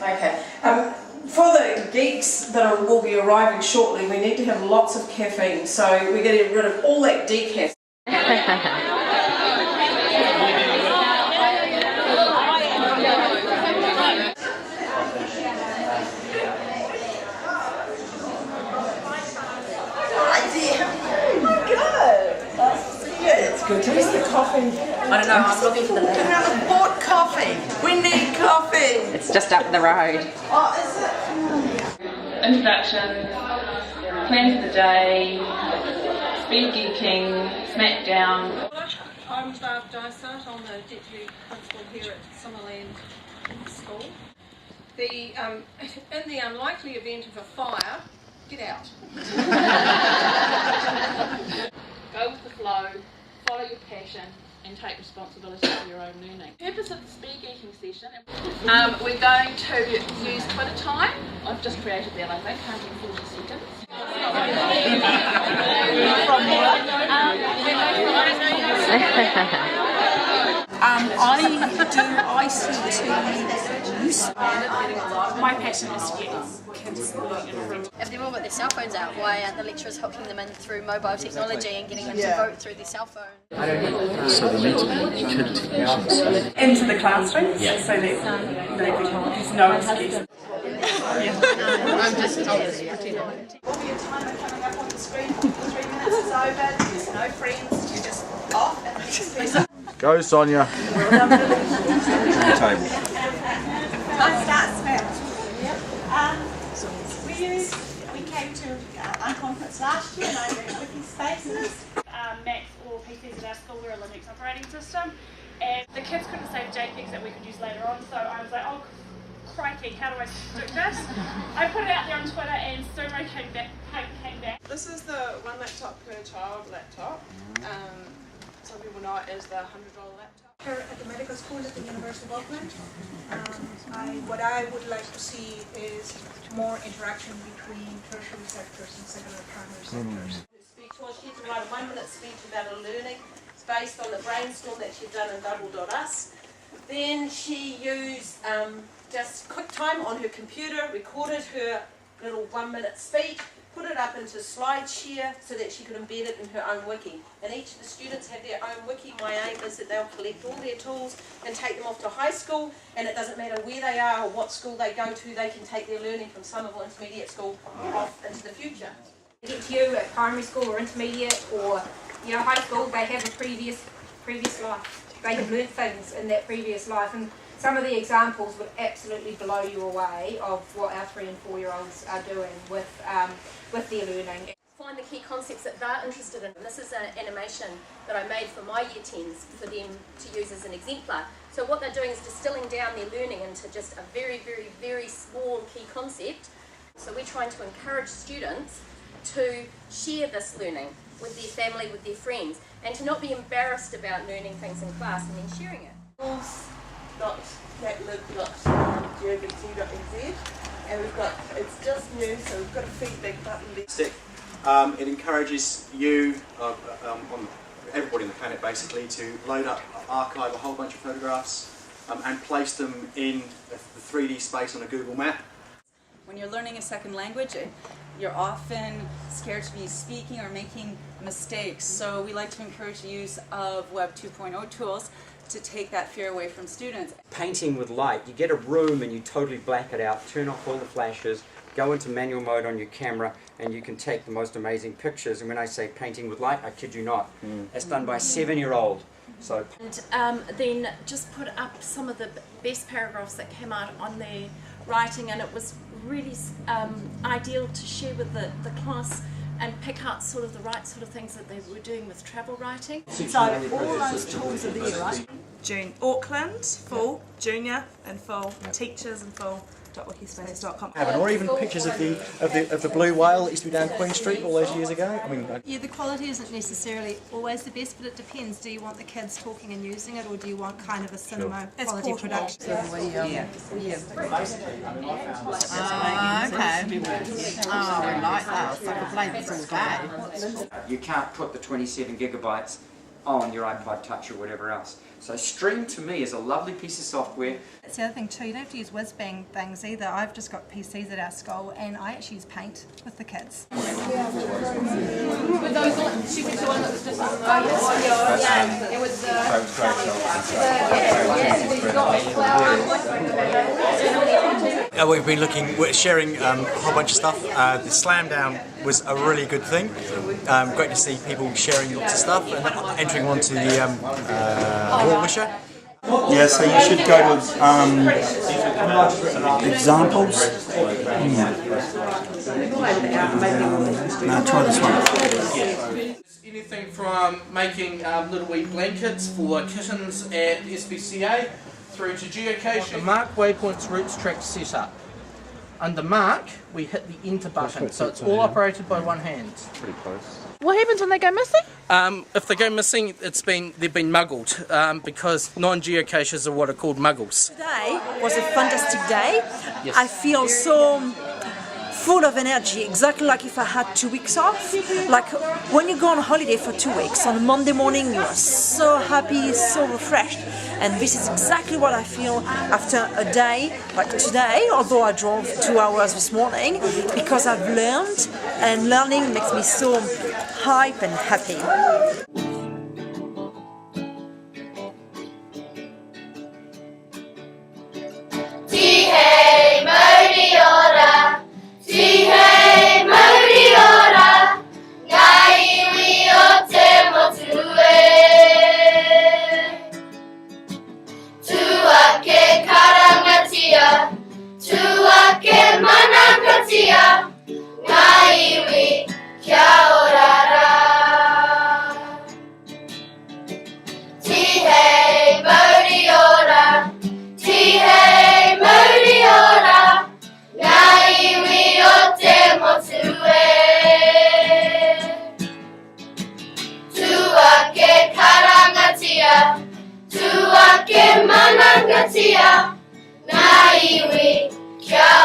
Okay. For the geeks that will be arriving shortly, we need to have lots of caffeine, so we're getting rid of all that decaf. Good. Where's the coffee? I don't know, I'm looking for the lady. Another bought coffee. We need coffee. It's just up the road. Oh, is it? Introduction, plan for the day, speed geeking, smackdown. I'm Barb Dysart, I'm the Deputy Principal here at Summerland School. In the unlikely event of a fire, get out. Go with the flow, follow your passion and take responsibility for your own learning. The purpose of the speed geeking session, we're going to use Twitter time. I've just created that, I think, 140 seconds. I ICT use. My passion is to get kids looking in front. If they've all got their cell phones out, why aren't the lecturers hooking them in through mobile technology and getting them to vote through their cell phone? So there need to be kid technicians Into the classrooms, so that there's no excuse. I'm just pretending. All your timer coming up on the screen. 3 minutes is over. There's no friends. You're just off and next. Go, Sonia. Table. Nice start, Smith. We came to our conference last year and I worked with these spaces. Macs or PCs at our school were a Linux operating system, and the kids couldn't save JPEGs that we could use later on, so I was like, oh crikey, how do I do this? I put it out there on Twitter and Sumo came back. This is the one laptop per child laptop. Some people know it as the $100 laptop. Here at the medical school at the University of Auckland, what I would like to see is more interaction between tertiary sectors and secondary primary sectors. She had to write a 1-minute speech about her learning. It's based on the brainstorm that she'd done in Double.us. Then she used just QuickTime on her computer, recorded her little 1-minute speech, put it up into SlideShare so that she could embed it in her own wiki. And each of the students have their own wiki. My aim is that they'll collect all their tools and take them off to high school, and it doesn't matter where they are or what school they go to, they can take their learning from Somerville Intermediate School off into the future. Get to you at primary school or intermediate or high school, they have a previous life. They have learnt things in that previous life, and some of the examples would absolutely blow you away of what our 3 and 4 year olds are doing with their learning. Find the key concepts that they're interested in. This is an animation that I made for my year 10s for them to use as an exemplar. So what they're doing is distilling down their learning into just a very, very, very small key concept. So we're trying to encourage students to share this learning with their family, with their friends, and to not be embarrassed about learning things in class and then sharing it. Schools.catlib.gov.nz, and it's just new, so we've got a feedback button there. It encourages you, everybody on the planet basically, to load up, archive a whole bunch of photographs and place them in the 3D space on a Google map. When you're learning a second language, you're often scared to be speaking or making mistakes, so we like to encourage the use of Web 2.0 tools to take that fear away from students. Painting with light, you get a room and you totally black it out, turn off all the flashes, go into manual mode on your camera, and you can take the most amazing pictures. And when I say painting with light, I kid you not, it's done by a 7-year-old. So. And then just put up some of the best paragraphs that came out on their writing, and it was really ideal to share with the class and pick out sort of the right sort of things that they were doing with travel writing. So all those tools are there, right? Auckland, full, junior and full, teachers and full. .wikispaces.com. Or even pictures of the blue whale that used to be down Queen Street all those years ago. I mean, yeah, the quality isn't necessarily always the best, but it depends. Do you want the kids talking and using it, or do you want kind of a cinema quality production? Okay. Oh, I like that. It's like a play this all day. You can't put the 27 gigabytes on your iPod Touch or whatever else. So Stream to me is a lovely piece of software. That's the other thing too, you don't have to use whiz-bang things either. I've just got PCs at our school and I actually use Paint with the kids. With those on, she went to one that was just on the it was We've been sharing a whole bunch of stuff. The slam down was a really good thing. Great to see people sharing lots of stuff and entering onto the Wall Wisher. Yeah, so you should go to examples. Now try this one. Anything from making little wee blankets for kittens at SPCA through to geocaching. Mark waypoints, routes, tracks, setup. Under mark, we hit the enter button, so it's all operated by one hand. Pretty close. What happens when they go missing? If they go missing, they've been muggled, because non-geocachers are what are called muggles. Today was a fantastic day. Yes. I feel so full of energy, exactly like if I had 2 weeks off. Like when you go on holiday for 2 weeks, on Monday morning you are so happy, so refreshed. And this is exactly what I feel after a day like today, although I drove 2 hours this morning, because I've learned, and learning makes me so hype and happy. Tuake manangatia, na iwi kia